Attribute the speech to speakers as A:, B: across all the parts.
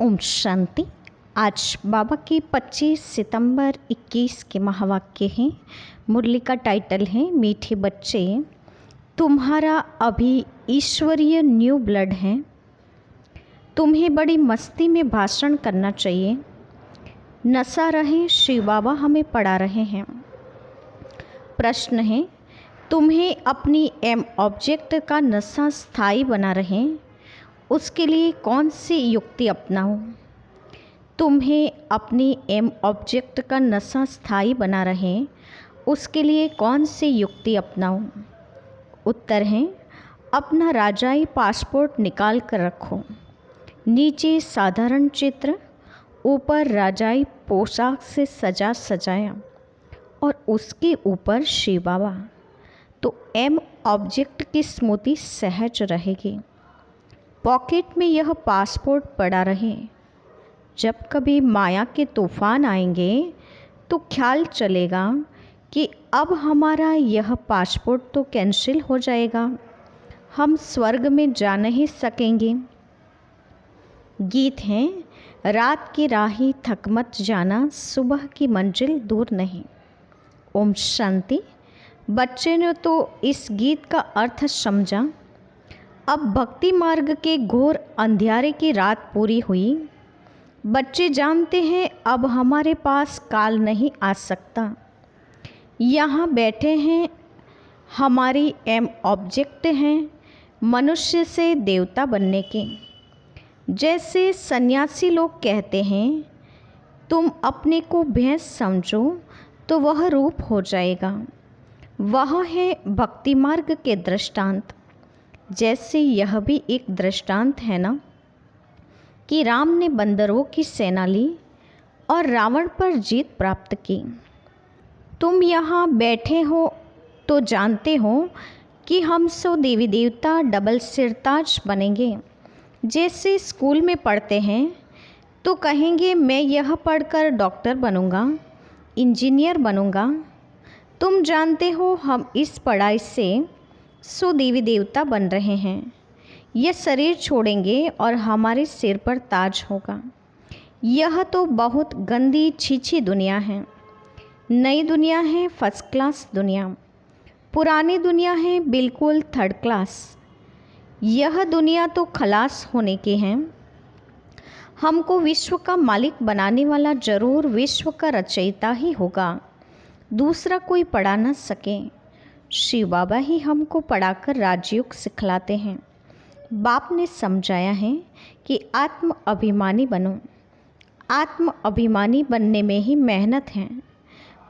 A: ओम शांति। आज बाबा के 25 सितंबर 21 के महावाक्य हैं। मुरली का टाइटल है मीठे बच्चे, तुम्हारा अभी ईश्वरीय न्यू ब्लड है। तुम्हें बड़ी मस्ती में भाषण करना चाहिए। नशा रहे शिव बाबा हमें पढ़ा रहे हैं। प्रश्न है, तुम्हें अपनी एम ऑब्जेक्ट का नशा स्थायी बना रहे, उसके लिए कौन सी युक्ति अपनाओ। तुम्हें अपनी एम ऑब्जेक्ट का नशा स्थायी बना रहे, उसके लिए कौन सी युक्ति अपनाओ। उत्तर है, अपना राजाई पासपोर्ट निकाल कर रखो। नीचे साधारण चित्र, ऊपर राजाई पोशाक से सजा सजाया और उसके ऊपर शिव बाबा, तो एम ऑब्जेक्ट की स्मृति सहज रहेगी। पॉकेट में यह पासपोर्ट पड़ा रहे। जब कभी माया के तूफान आएंगे तो ख्याल चलेगा कि अब हमारा यह पासपोर्ट तो कैंसिल हो जाएगा, हम स्वर्ग में जा नहीं सकेंगे। गीत हैं, रात की राही थक मत जाना, सुबह की मंजिल दूर नहीं। ओम शांति। बच्चे ने तो इस गीत का अर्थ समझा। अब भक्ति मार्ग के घोर अंधियारे की रात पूरी हुई। बच्चे जानते हैं अब हमारे पास काल नहीं आ सकता। यहाँ बैठे हैं, हमारी एम ऑब्जेक्ट हैं मनुष्य से देवता बनने के। जैसे सन्यासी लोग कहते हैं, तुम अपने को भैंस समझो तो वह रूप हो जाएगा। वह है भक्ति मार्ग के दृष्टांत। जैसे यह भी एक दृष्टांत है ना, कि राम ने बंदरों की सेना ली और रावण पर जीत प्राप्त की। तुम यहाँ बैठे हो तो जानते हो कि हम सो देवी देवता डबल सिरताज बनेंगे। जैसे स्कूल में पढ़ते हैं तो कहेंगे मैं यह पढ़कर डॉक्टर बनूंगा, इंजीनियर बनूंगा। तुम जानते हो हम इस पढ़ाई से सो देवी देवता बन रहे हैं। यह शरीर छोड़ेंगे और हमारे सिर पर ताज होगा। यह तो बहुत गंदी छीछी दुनिया है। नई दुनिया है फर्स्ट क्लास दुनिया, पुरानी दुनिया है बिल्कुल थर्ड क्लास। यह दुनिया तो खलास होने की है। हमको विश्व का मालिक बनाने वाला जरूर विश्व का रचयिता ही होगा, दूसरा कोई पढ़ा न सके। शिव बाबा ही हमको पढ़ाकर राजयोग सिखलाते हैं। बाप ने समझाया है कि आत्म अभिमानी बनो। आत्म अभिमानी बनने में ही मेहनत है।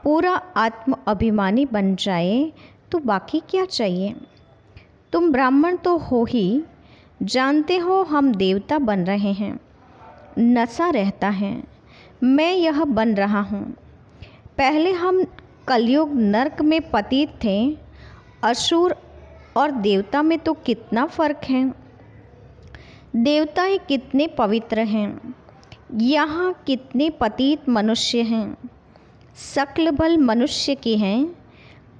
A: पूरा आत्म अभिमानी बन जाए तो बाकी क्या चाहिए। तुम ब्राह्मण तो हो ही, जानते हो हम देवता बन रहे हैं। नशा रहता है, मैं यह बन रहा हूँ। पहले हम कलयुग नरक में पतित थे। असुर और देवता में तो कितना फर्क है। देवताएं कितने पवित्र हैं, यहाँ कितने पतित मनुष्य हैं। शक्ल भल मनुष्य की हैं,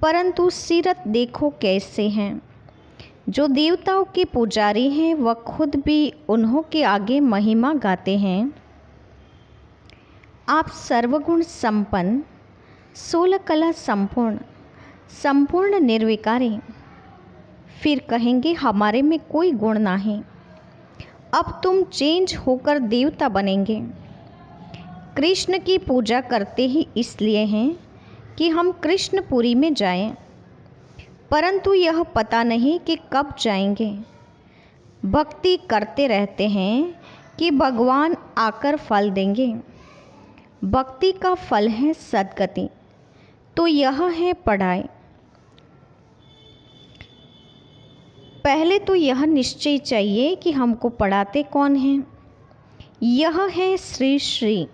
A: परंतु सीरत देखो कैसे हैं। जो देवताओं के पुजारी हैं वह खुद भी उन्हों के आगे महिमा गाते हैं। आप सर्वगुण संपन्न, 16 कला संपूर्ण, संपूर्ण निर्विकारी। फिर कहेंगे हमारे में कोई गुण नहीं। अब तुम चेंज होकर देवता बनेंगे। कृष्ण की पूजा करते ही इसलिए हैं कि हम कृष्णपुरी में जाएं, परंतु यह पता नहीं कि कब जाएंगे। भक्ति करते रहते हैं कि भगवान आकर फल देंगे। भक्ति का फल है सद्गति, तो यह है पढ़ाई। पहले तो यह निश्चय चाहिए कि हमको पढ़ाते कौन हैं। यह है श्री श्री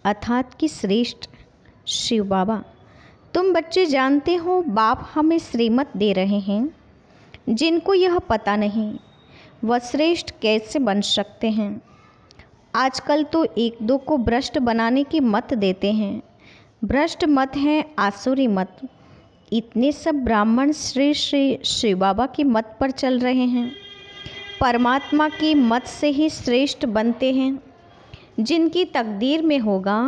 A: अर्थात कि श्रेष्ठ शिव बाबा। तुम बच्चे जानते हो बाप हमें श्रीमत दे रहे हैं। जिनको यह पता नहीं वह श्रेष्ठ कैसे बन सकते हैं। आजकल तो एक दो को भ्रष्ट बनाने की मत देते हैं। भ्रष्ट मत है आसुरी मत। इतने सब ब्राह्मण श्री श्री शिव बाबा की मत पर चल रहे हैं, परमात्मा की मत से ही श्रेष्ठ बनते हैं। जिनकी तकदीर में होगा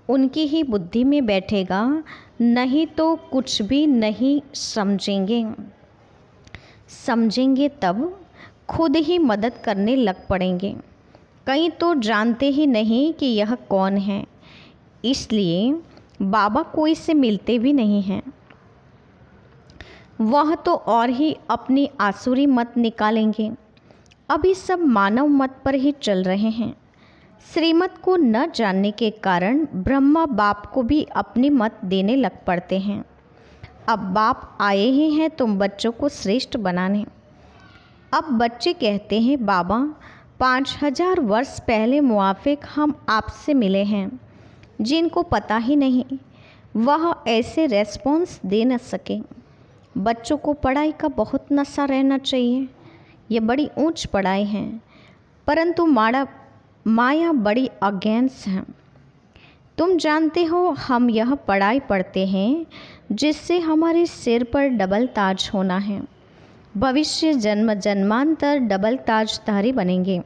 A: उनकी ही बुद्धि में बैठेगा, नहीं तो कुछ भी नहीं समझेंगे। समझेंगे तब खुद ही मदद करने लग पड़ेंगे। कई तो जानते ही नहीं कि यह कौन है, इसलिए बाबा कोई से मिलते भी नहीं हैं। वह तो और ही अपनी आसुरी मत निकालेंगे। अभी सब मानव मत पर ही चल रहे हैं। श्रीमत को न जानने के कारण ब्रह्मा बाप को भी अपनी मत देने लग पड़ते हैं। अब बाप आए ही हैं तुम बच्चों को श्रेष्ठ बनाने। अब बच्चे कहते हैं बाबा 5000 वर्ष पहले मुआफिक हम आपसे मिले हैं। जिनको पता ही नहीं वह ऐसे रेस्पॉन्स दे न सके। बच्चों को पढ़ाई का बहुत नशा रहना चाहिए। ये बड़ी ऊंच पढ़ाई है, परंतु माया बड़ी अज्ञानस है। तुम जानते हो हम यह पढ़ाई पढ़ते हैं जिससे हमारे सिर पर डबल ताज होना है। भविष्य जन्म जन्मांतर डबल ताजधारी बनेंगे,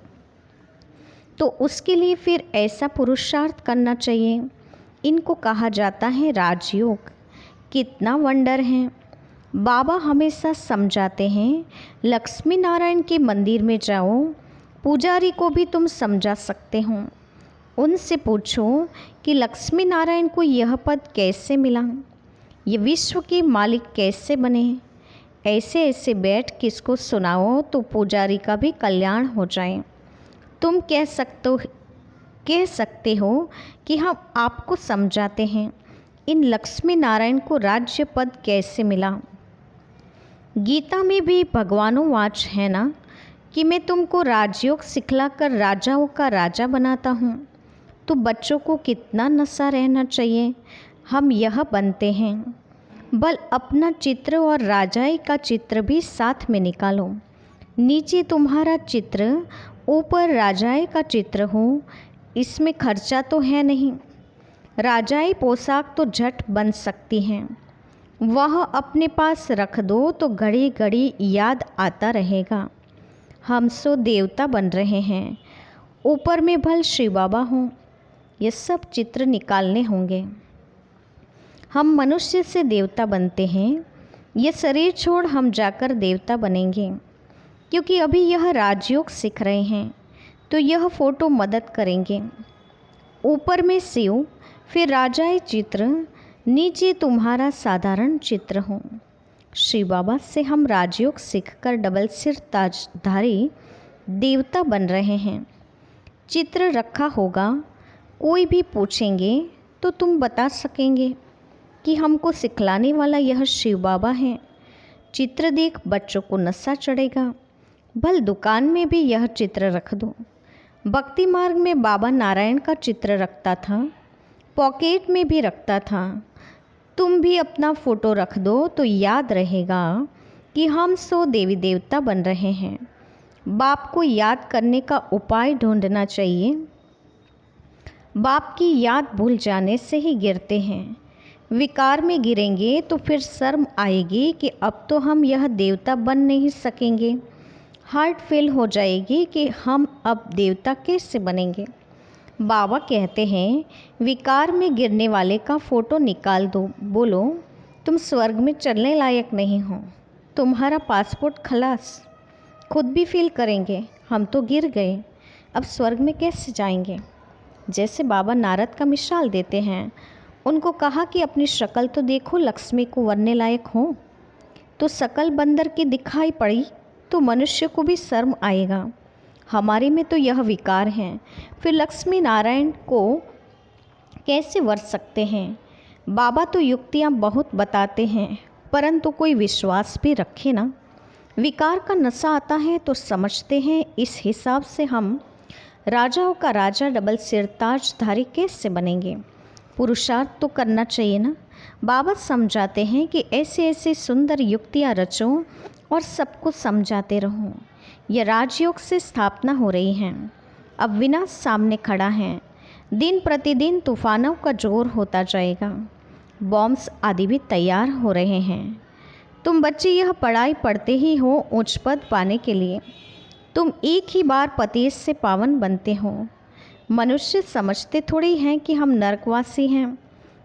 A: तो उसके लिए फिर ऐसा पुरुषार्थ करना चाहिए। इनको कहा जाता है राजयोग। कितना वंडर है। बाबा हमेशा समझाते हैं लक्ष्मी नारायण के मंदिर में जाओ, पुजारी को भी तुम समझा सकते हो। उनसे पूछो कि लक्ष्मी नारायण को यह पद कैसे मिला, ये विश्व के मालिक कैसे बने। ऐसे ऐसे बैठ किसको सुनाओ तो पुजारी का भी कल्याण हो जाए। तुम कह सकते हो कि हम आपको समझाते हैं इन लक्ष्मी नारायण को राज्य पद कैसे मिला। गीता में भी भगवानों वाच है ना कि मैं तुमको राजयोग सिखलाकर राजाओं का राजा बनाता हूँ। तो बच्चों को कितना नशा रहना चाहिए। हम यह बनते हैं। बल अपना चित्र और राजाई का चित्र भी साथ में निकालो। नीचे तुम्हारा चित्र, ऊपर राजाई का चित्र हो। इसमें खर्चा तो है नहीं। राजाई पोशाक तो झट बन सकती हैं। वह अपने पास रख दो तो घड़ी घड़ी याद आता रहेगा। हम सो देवता बन रहे हैं, ऊपर में भल शिव बाबा हों। ये सब चित्र निकालने होंगे। हम मनुष्य से देवता बनते हैं। ये शरीर छोड़ हम जाकर देवता बनेंगे। क्योंकि अभी यह राजयोग सीख रहे हैं, तो यह फोटो मदद करेंगे। ऊपर में शिव, फिर राजाई चित्र, नीचे तुम्हारा साधारण चित्र हो। शिव बाबा से हम राजयोग सीखकर डबल सिर ताजधारी देवता बन रहे हैं। चित्र रखा होगा, कोई भी पूछेंगे तो तुम बता सकेंगे कि हमको सिखलाने वाला यह शिव बाबा है। चित्र देख बच्चों को नशा चढ़ेगा। भल दुकान में भी यह चित्र रख दो। भक्ति मार्ग में बाबा नारायण का चित्र रखता था, पॉकेट में भी रखता था। तुम भी अपना फ़ोटो रख दो तो याद रहेगा कि हम सो देवी देवता बन रहे हैं। बाप को याद करने का उपाय ढूंढना चाहिए। बाप की याद भूल जाने से ही गिरते हैं। विकार में गिरेंगे तो फिर शर्म आएगी कि अब तो हम यह देवता बन नहीं सकेंगे। हार्ट फेल हो जाएगी कि हम अब देवता कैसे बनेंगे। बाबा कहते हैं विकार में गिरने वाले का फ़ोटो निकाल दो। बोलो तुम स्वर्ग में चलने लायक नहीं हो, तुम्हारा पासपोर्ट खलास। खुद भी फील करेंगे हम तो गिर गए, अब स्वर्ग में कैसे जाएंगे। जैसे बाबा नारद का मिसाल देते हैं। उनको कहा कि अपनी शक्ल तो देखो, लक्ष्मी को वरने लायक हो। तो शकल बंदर की दिखाई पड़ी तो मनुष्य को भी शर्म आएगा। हमारे में तो यह विकार हैं, फिर लक्ष्मी नारायण को कैसे वर सकते हैं। बाबा तो युक्तियाँ बहुत बताते हैं, परंतु कोई विश्वास भी रखे ना। विकार का नशा आता है तो समझते हैं इस हिसाब से हम राजाओं का राजा डबल सिर ताजधारी कैसे बनेंगे। पुरुषार्थ तो करना चाहिए ना। बाबा समझाते हैं कि ऐसे ऐसे सुंदर युक्तियाँ रचो और सबको समझाते रहो। यह राजयोग से स्थापना हो रही है। अब विनाश सामने खड़ा है। दिन प्रतिदिन तूफानों का जोर होता जाएगा। बॉम्ब्स आदि भी तैयार हो रहे हैं। तुम बच्चे यह पढ़ाई पढ़ते ही हो उच्च पद पाने के लिए। तुम एक ही बार पतीस से पावन बनते हो। मनुष्य समझते थोड़ी हैं कि हम नरकवासी हैं,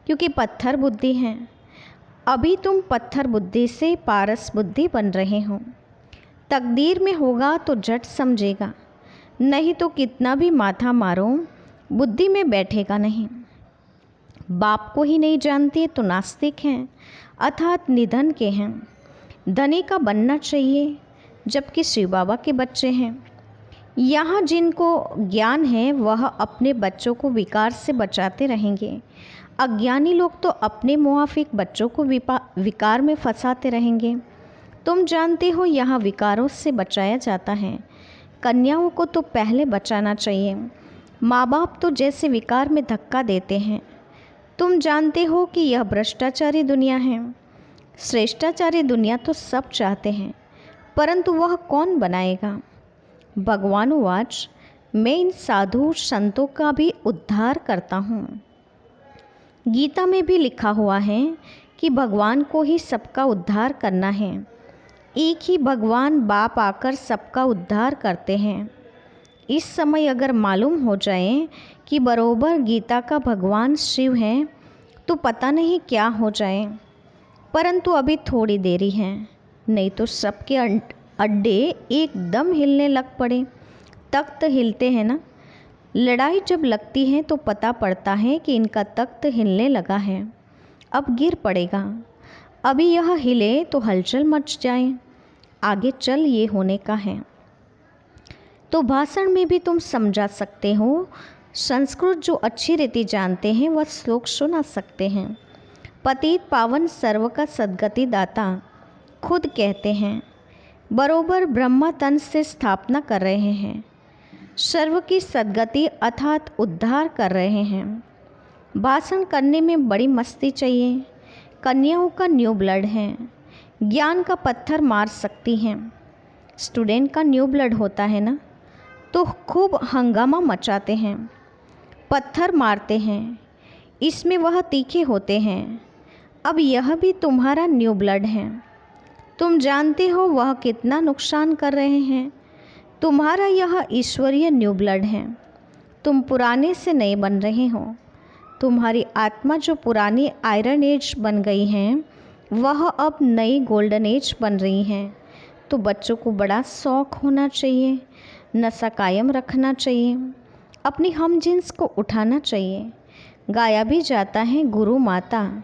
A: क्योंकि पत्थर बुद्धि हैं। अभी तुम पत्थर बुद्धि से पारस बुद्धि बन रहे हो। तकदीर में होगा तो झट समझेगा, नहीं तो कितना भी माथा मारो बुद्धि में बैठेगा नहीं। बाप को ही नहीं जानते तो नास्तिक हैं, अर्थात निधन के हैं। धनी का बनना चाहिए, जबकि शिव बाबा के बच्चे हैं। यहाँ जिनको ज्ञान है वह अपने बच्चों को विकार से बचाते रहेंगे। अज्ञानी लोग तो अपने मुआफिक बच्चों को विकार में फंसाते रहेंगे। तुम जानते हो यहाँ विकारों से बचाया जाता है। कन्याओं को तो पहले बचाना चाहिए। माँ बाप तो जैसे विकार में धक्का देते हैं। तुम जानते हो कि यह भ्रष्टाचारी दुनिया है। श्रेष्ठाचारी दुनिया तो सब चाहते हैं, परंतु वह कौन बनाएगा। भगवान वाच, मैं इन साधु संतों का भी उद्धार करता हूँ। गीता में भी लिखा हुआ है कि भगवान को ही सबका उद्धार करना है। एक ही भगवान बाप आकर सबका उद्धार करते हैं। इस समय अगर मालूम हो जाए कि बरोबर गीता का भगवान शिव है तो पता नहीं क्या हो जाए। परंतु अभी थोड़ी देरी है, नहीं तो सबके अड्डे एकदम हिलने लग पड़े। तख्त हिलते हैं ना, लड़ाई जब लगती है तो पता पड़ता है कि इनका तख्त हिलने लगा है, अब गिर पड़ेगा। अभी यह हिले तो हलचल मच जाए, आगे चल ये होने का है। तो भाषण में भी तुम समझा सकते हो। संस्कृत जो अच्छी रीति जानते हैं वह श्लोक सुना सकते हैं। पतित पावन सर्व का सद्गति दाता खुद कहते हैं, बरोबर ब्रह्मा तन से स्थापना कर रहे हैं। सर्व की सद्गति अर्थात उद्धार कर रहे हैं। भाषण करने में बड़ी मस्ती चाहिए। कन्याओं का न्यू ब्लड है, ज्ञान का पत्थर मार सकती हैं। स्टूडेंट का न्यू ब्लड होता है ना, तो खूब हंगामा मचाते हैं, पत्थर मारते हैं। इसमें वह तीखे होते हैं। अब यह भी तुम्हारा न्यू ब्लड है। तुम जानते हो वह कितना नुकसान कर रहे हैं। तुम्हारा यह ईश्वरीय न्यू ब्लड है। तुम पुराने से नए बन रहे हो। तुम्हारी आत्मा जो पुरानी आयरन एज बन गई है वह अब नई गोल्डन एज बन रही हैं। तो बच्चों को बड़ा शौक़ होना चाहिए, नशा कायम रखना चाहिए, अपनी हम जिन्स को उठाना चाहिए। गाया भी जाता है गुरु माता,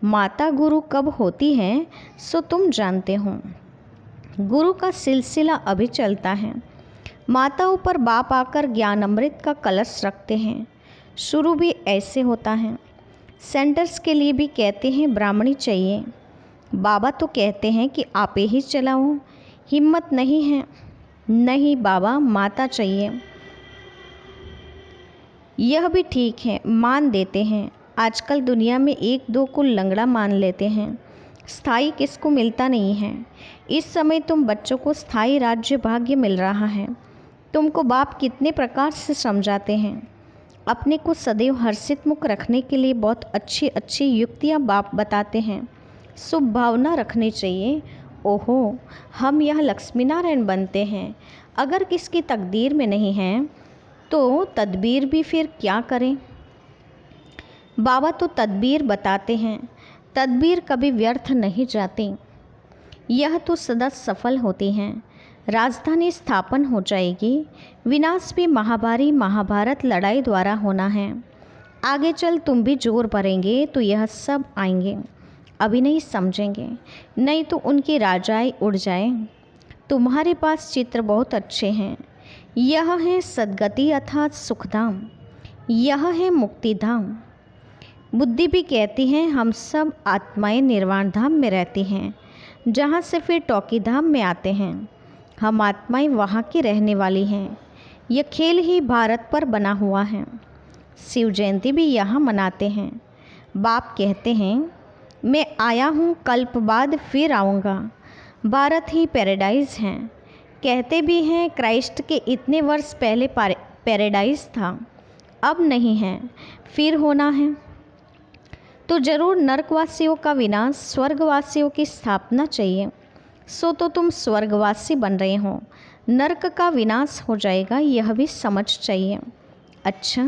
A: माता गुरु कब होती है सो तुम जानते हो। गुरु का सिलसिला अभी चलता है। माताओं पर बाप आकर ज्ञान अमृत का कलश रखते हैं। शुरू भी ऐसे होता है। सेंटर्स के लिए भी कहते हैं ब्राह्मणी चाहिए। बाबा तो कहते हैं कि आप ही चलाओ, हिम्मत नहीं है। नहीं बाबा, माता चाहिए। यह भी ठीक है, मान देते हैं। आजकल दुनिया में एक दो को लंगड़ा मान लेते हैं, स्थायी किसको मिलता नहीं है। इस समय तुम बच्चों को स्थायी राज्य भाग्य मिल रहा है। तुमको बाप कितने प्रकार से समझाते हैं। अपने को सदैव हर्षित मुख रखने के लिए बहुत अच्छी अच्छी युक्तियाँ बाप बताते हैं। शुभ भावना रखनी चाहिए। ओहो, हम यह लक्ष्मी नारायण बनते हैं। अगर किसकी तकदीर में नहीं है तो तदबीर भी फिर क्या करें। बाबा तो तदबीर बताते हैं, तदबीर कभी व्यर्थ नहीं जाती। यह तो सदा सफल होती हैं। राजधानी स्थापन हो जाएगी। विनाश भी महाभारी महाभारत लड़ाई द्वारा होना है। आगे चल तुम भी जोर भरेंगे तो यह सब आएंगे। अभी नहीं समझेंगे, नहीं तो उनकी राजाएं उड़ जाए। तुम्हारे पास चित्र बहुत अच्छे हैं। यह है सद्गति अर्थात सुखधाम, यह है मुक्तिधाम। बुद्धि भी कहती है हम सब आत्माएं निर्वाण धाम में रहती हैं, जहाँ से फिर टॉकी धाम में आते हैं। हम आत्माएं वहाँ की रहने वाली हैं। यह खेल ही भारत पर बना हुआ है। शिव जयंती भी यहाँ मनाते हैं। बाप कहते हैं मैं आया हूँ, कल्प बाद फिर आऊँगा। भारत ही पैराडाइज है। कहते भी हैं क्राइस्ट के इतने वर्ष पहले पैराडाइज था, अब नहीं है, फिर होना है। तो जरूर नरकवासियों का विनाश, स्वर्गवासियों की स्थापना चाहिए। सो तो तुम स्वर्गवासी बन रहे हो। नरक का विनाश हो जाएगा, यह भी समझ चाहिए। अच्छा,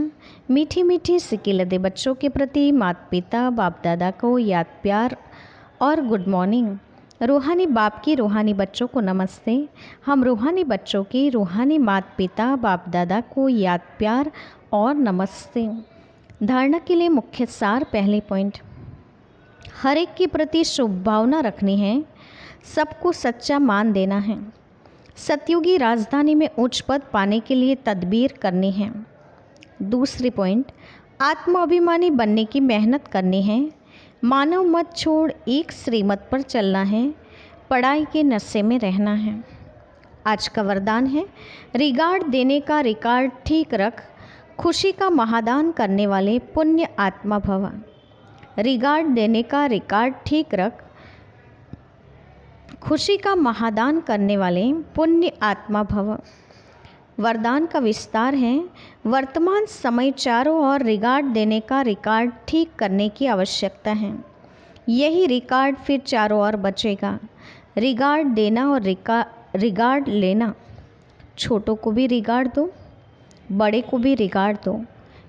A: मीठी मीठी सिकिल दे बच्चों के प्रति माता पिता बाप दादा को याद प्यार और गुड मॉर्निंग। रूहानी बाप की रूहानी बच्चों को नमस्ते। हम रूहानी बच्चों की रूहानी माता पिता बाप दादा को याद प्यार और नमस्ते। धारणा के लिए मुख्य सार। पहले पॉइंट, हर एक के प्रति शुभ भावना रखनी है, सबको सच्चा मान देना है, सतयुगी राजधानी में उच्च पद पाने के लिए तदबीर करनी है। दूसरी पॉइंट, आत्म अभिमानी बनने की मेहनत करनी है, मानव मत छोड़ एक श्रीमत पर चलना है, पढ़ाई के नशे में रहना है। आज का वरदान है, रिगार्ड देने का रिकॉर्ड ठीक रख, खुशी का महादान करने वाले पुण्य आत्मा भव। रिगार्ड देने का रिकॉर्ड ठीक रख, खुशी का महादान करने वाले पुण्य आत्मा भव। वरदान का विस्तार है, वर्तमान समय चारों ओर रिगार्ड देने का रिकॉर्ड ठीक करने की आवश्यकता है। यही रिकॉर्ड फिर चारों ओर बचेगा। रिगार्ड देना और रिगार्ड लेना, छोटों को भी रिगार्ड दो, बड़े को भी रिगार्ड दो।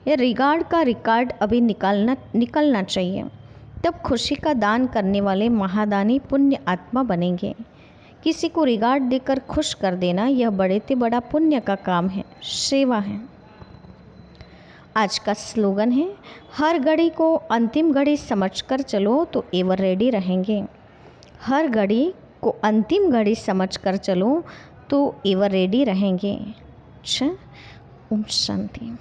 A: ये रिगार्ड का रिकॉर्ड अभी निकलना चाहिए, तब खुशी का दान करने वाले महादानी पुण्य आत्मा बनेंगे। किसी को रिगार्ड देकर खुश कर देना, यह बड़े से बड़ा पुण्य का काम है, सेवा है। आज का स्लोगन है, हर घड़ी को अंतिम घड़ी समझकर चलो तो एवर रेडी रहेंगे। हर घड़ी को अंतिम घड़ी समझकर चलो तो एवर रेडी रहेंगे। अच्छा, ओम शांति।